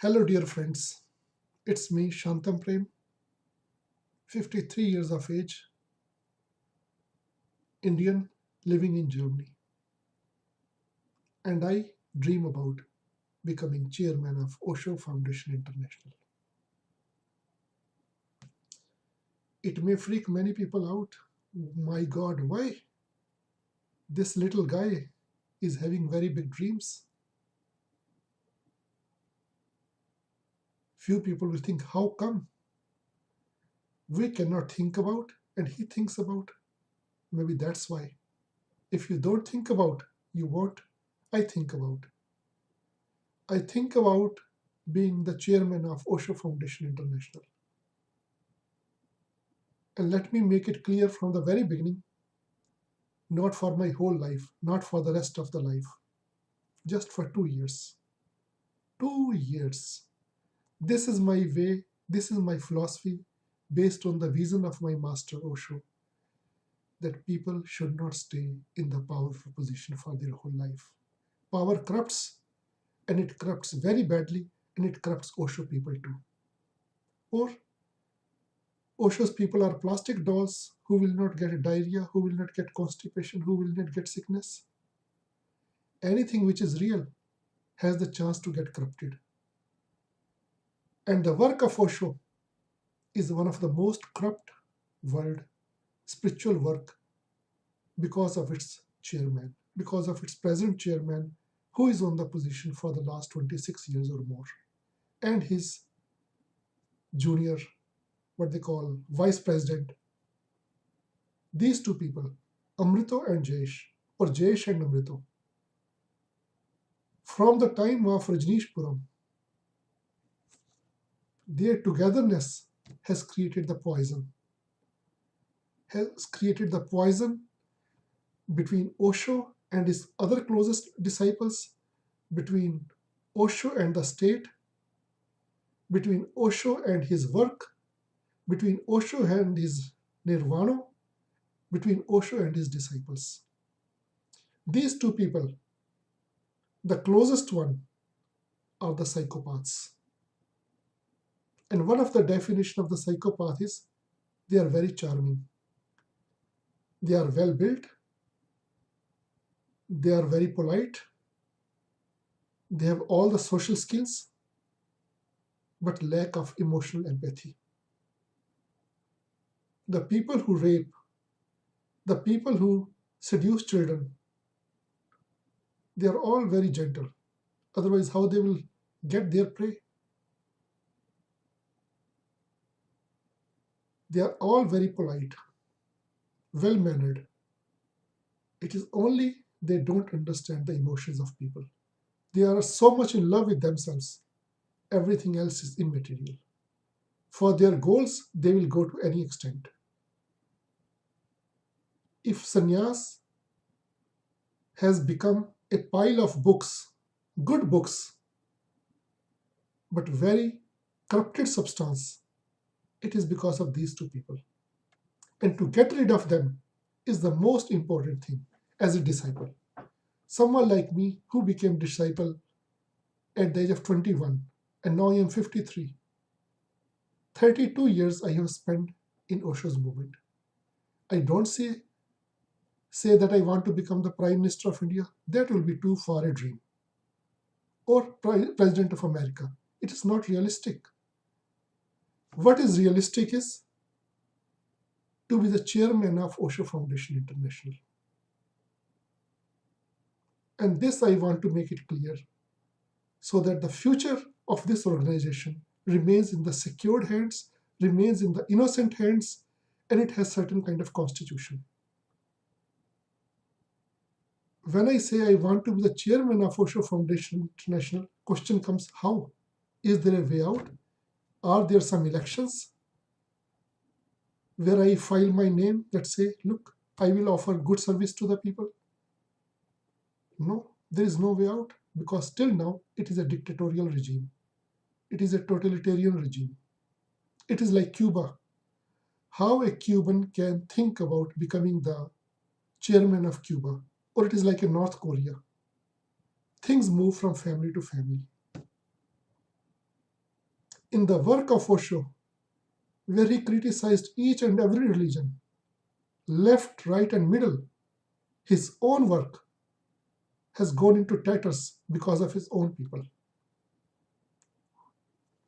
Hello, dear friends. It's me, Shantam Prem, 53 years of age, Indian, living in Germany. And I dream about becoming chairman of Osho Foundation International. It may freak many people out. My God, why? This little guy is having very big dreams. Few people will think, how come? We cannot think about, and he thinks about. Maybe that's why. If you don't think about, you won't. I think about. I think about being the chairman of Osho Foundation International. And let me make it clear from the very beginning, not for my whole life, not for the rest of the life, just for 2 years. 2 years. This is my way, this is my philosophy based on the vision of my master Osho, that people should not stay in the powerful position for their whole life. Power corrupts, and it corrupts very badly, and it corrupts Osho people too. Or Osho's people are plastic dolls who will not get diarrhea, who will not get constipation, who will not get sickness. Anything which is real has the chance to get corrupted. And the work of Osho is one of the most corrupt world spiritual work because of its chairman, because of its present chairman, who is on the position for the last 26 years or more, and his junior, what they call vice president. These two people, Amrito and Jayesh, or Jayesh and Amrito, from the time of Rajneeshpuram, their togetherness has created the poison, between Osho and his other closest disciples, between Osho and the state, between Osho and his work, between Osho and his nirvana, between Osho and his disciples. These two people, the closest one, are the psychopaths. And one of the definition of the psychopath is they are very charming. They are well built. They are very polite. They have all the social skills, but lack of emotional empathy. The people who rape, the people who seduce children, they are all very gentle. Otherwise, how they will get their prey? They are all very polite, well mannered. It is only they don't understand the emotions of people. They are so much in love with themselves, everything else is immaterial. For their goals, they will go to any extent. If sannyas has become a pile of books, good books, but very corrupted substance, it is because of these two people. And to get rid of them is the most important thing as a disciple. Someone like me who became disciple at the age of 21 and now I am 53. 32 years I have spent in Osho's movement. I don't say that I want to become the Prime Minister of India. That will be too far a dream. Or President of America. It is not realistic. What is realistic is to be the chairman of Osho Foundation International. And this I want to make it clear so that the future of this organization remains in the secured hands, remains in the innocent hands, and it has certain kind of constitution. When I say I want to be the chairman of Osho Foundation International, question comes, how? Is there a way out? Are there some elections where I file my name that say, look, I will offer good service to the people? No, there is no way out because till now it is a dictatorial regime. It is a totalitarian regime. It is like Cuba. How a Cuban can think about becoming the chairman of Cuba, or it is like a North Korea. Things move from family to family. In the work of Osho, where he criticized each and every religion, left, right, and middle, his own work has gone into tatters because of his own people.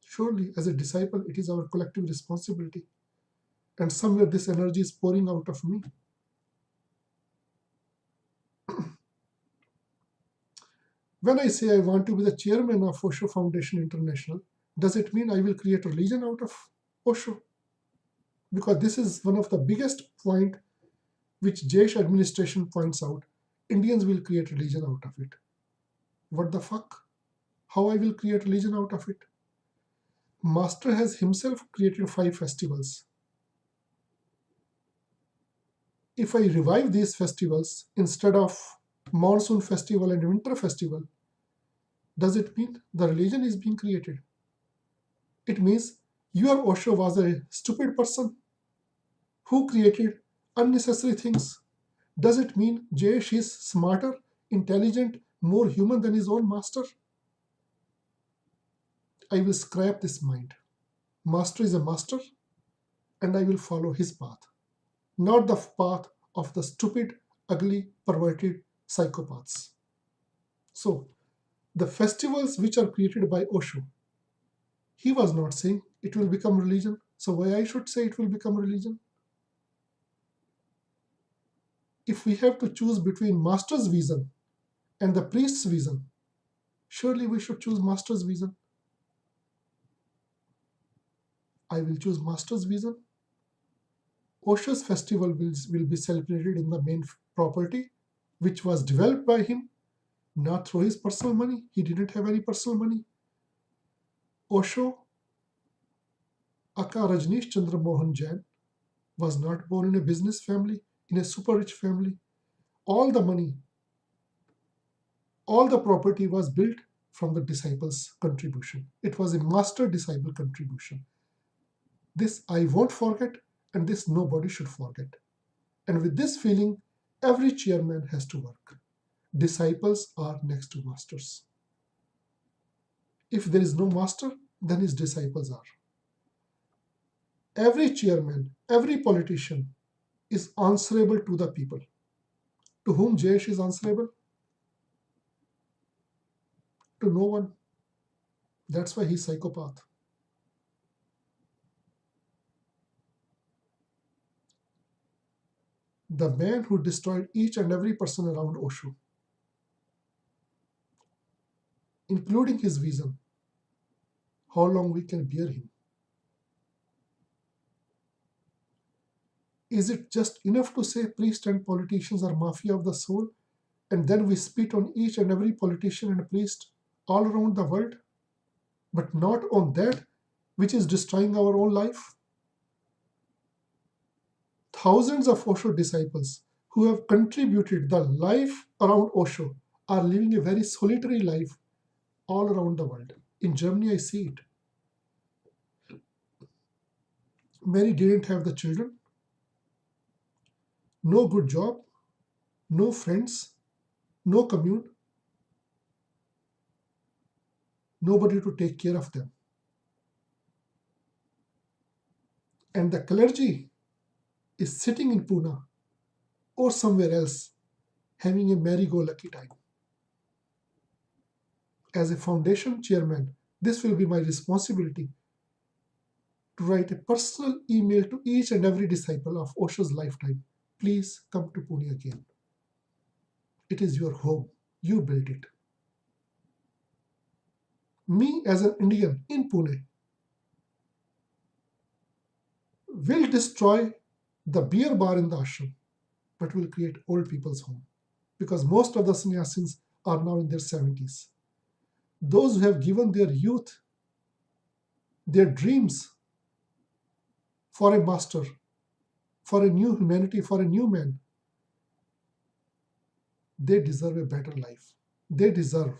Surely, as a disciple, it is our collective responsibility. And somewhere this energy is pouring out of me. When I say I want to be the chairman of Osho Foundation International, does it mean I will create a religion out of Osho? Because this is one of the biggest point which Jesh administration points out. Indians will create religion out of it. What the fuck? How I will create religion out of it? Master has himself created 5 festivals. If I revive these festivals instead of monsoon festival and winter festival, does it mean the religion is being created? It means your Osho was a stupid person who created unnecessary things. Does it mean Jayesh is smarter, intelligent, more human than his own master? I will scrap this mind. Master is a master, and I will follow his path, not the path of the stupid, ugly, perverted psychopaths. So, the festivals which are created by Osho, he was not saying it will become religion. So, why I should say it will become religion? If we have to choose between master's vision and the priest's vision, surely we should choose master's vision. I will choose master's vision. Osho's festival will be celebrated in the main property, which was developed by him, not through his personal money. He didn't have any personal money. Osho, Aka Rajneesh Chandra Mohan Jain, was not born in a business family, in a super rich family. All the money, all the property was built from the disciples' contribution. It was a master disciple contribution. This I won't forget, and this nobody should forget. And with this feeling, every chairman has to work. Disciples are next to masters. If there is no master, then his disciples are. Every chairman, every politician is answerable to the people. To whom Jayesh is answerable? To no one. That's why he's psychopath. The man who destroyed each and every person around Osho, including his vision, how long we can bear him? Is it just enough to say priests and politicians are mafia of the soul, and then we spit on each and every politician and priest all around the world, but not on that which is destroying our own life? Thousands of Osho disciples who have contributed the life around Osho are living a very solitary life all around the world. In Germany, I see it. Many didn't have the children, no good job, no friends, no commune, nobody to take care of them. And the clergy is sitting in Pune or somewhere else having a merry-go-lucky time. As a foundation chairman, this will be my responsibility to write a personal email to each and every disciple of Osho's lifetime. Please come to Pune again. It is your home. You built it. Me as an Indian in Pune will destroy the beer bar in the ashram, but will create old people's home. Because most of the sannyasis are now in their 70s. Those who have given their youth, their dreams for a master, for a new humanity, for a new man, they deserve a better life. They deserve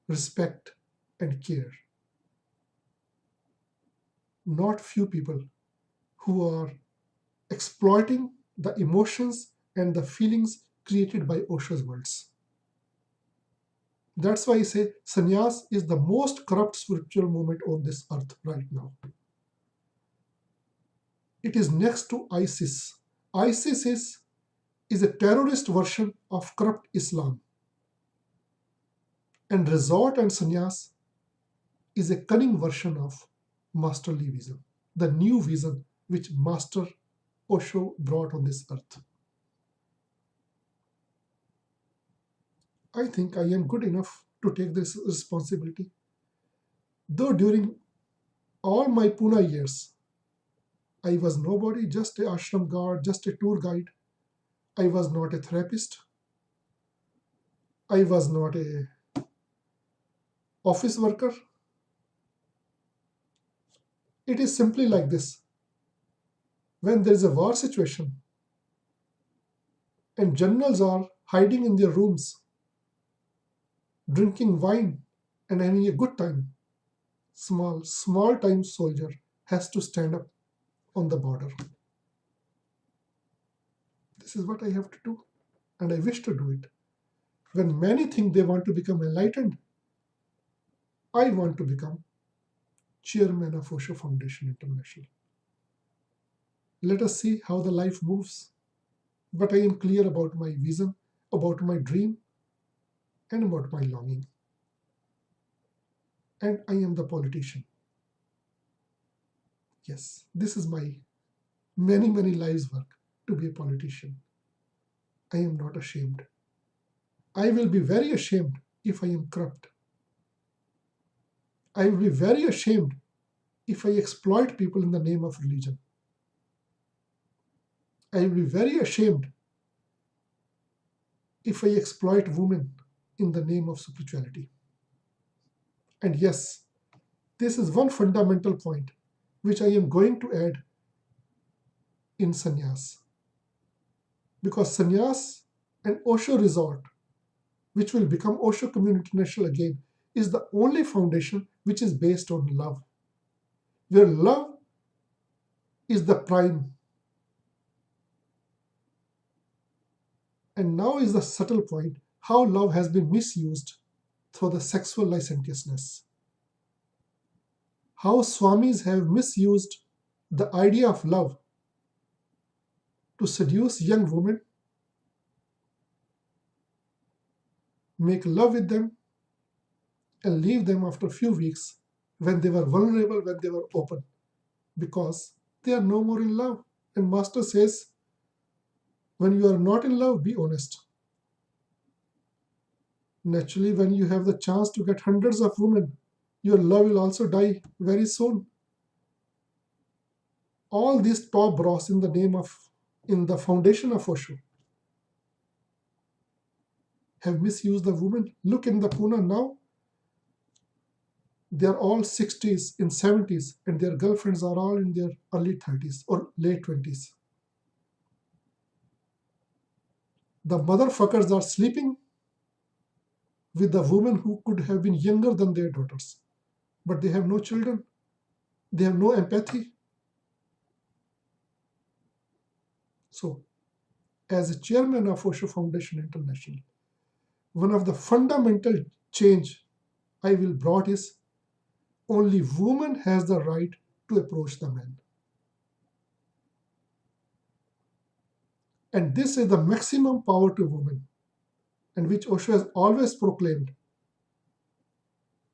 respect and care. Not few people who are exploiting the emotions and the feelings created by Osho's words. That's why I say sannyas is the most corrupt spiritual movement on this earth right now. It is next to ISIS. ISIS is a terrorist version of corrupt Islam, and resort and sannyas is a cunning version of masterly vision, the new vision which Master Osho brought on this earth. I think I am good enough to take this responsibility. Though during all my Pune years, I was nobody, just a ashram guard, just a tour guide. I was not a therapist. I was not a office worker. It is simply like this. When there is a war situation and generals are hiding in their rooms, drinking wine and having a good time, small time soldier has to stand up on the border. This is what I have to do, and I wish to do it. When many think they want to become enlightened, I want to become chairman of Osho Foundation International. Let us see how the life moves. But I am clear about my vision, about my dream, and about my longing. And I am the politician. Yes, this is my many lives' work to be a politician. I am not ashamed. I will be very ashamed if I am corrupt. I will be very ashamed if I exploit people in the name of religion. I will be very ashamed if I exploit women in the name of spirituality. And yes, this is one fundamental point which I am going to add in sannyas. Because sannyas and Osho Resort, which will become Osho Community International again, is the only foundation which is based on love, where love is the prime. And now is the subtle point how love has been misused through the sexual licentiousness. How swamis have misused the idea of love to seduce young women, make love with them, and leave them after a few weeks when they were vulnerable, when they were open, because they are no more in love. And Master says, when you are not in love, be honest. Naturally, when you have the chance to get hundreds of women, your love will also die very soon. All these top bros in the foundation of Osho have misused the women. Look in the Pune now. They are all 60s, in 70s, and their girlfriends are all in their early 30s or late 20s. The motherfuckers are sleeping with the women who could have been younger than their daughters, but they have no children. They have no empathy. So, as a chairman of Osho Foundation International, one of the fundamental change I will brought is only woman has the right to approach the man. And this is the maximum power to women, and which Osho has always proclaimed.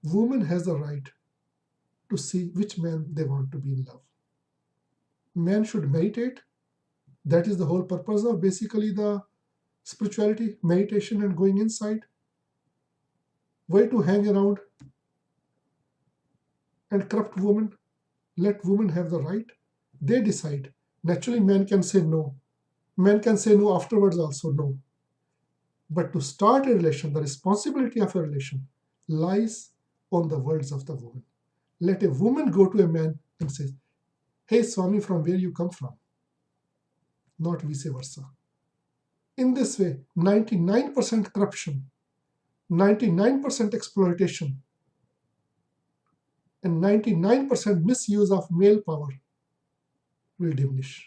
Woman has the right to see which man they want to be in love. Man should meditate. That is the whole purpose of basically the spirituality, meditation, and going inside. Why to hang around and corrupt women? Let women have the right. They decide. Naturally, man can say no. Man can say no afterwards also, no. But to start a relation, the responsibility of a relation lies on the words of the woman. Let a woman go to a man and say, hey, Swami, from where you come from? Not vice versa. In this way, 99% corruption, 99% exploitation, and 99% misuse of male power will diminish.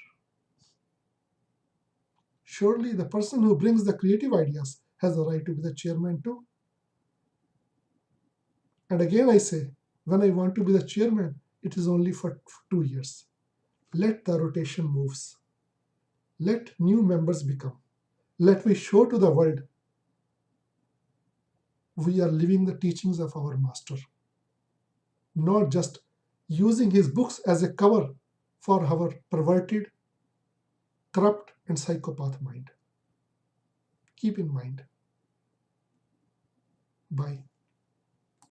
Surely the person who brings the creative ideas has the right to be the chairman too. And again I say, when I want to be the chairman, it is only for 2 years. Let the rotation moves. Let new members become. Let we show to the world we are living the teachings of our master, not just using his books as a cover for our perverted, corrupt, and psychopath mind. Keep in mind. Bye.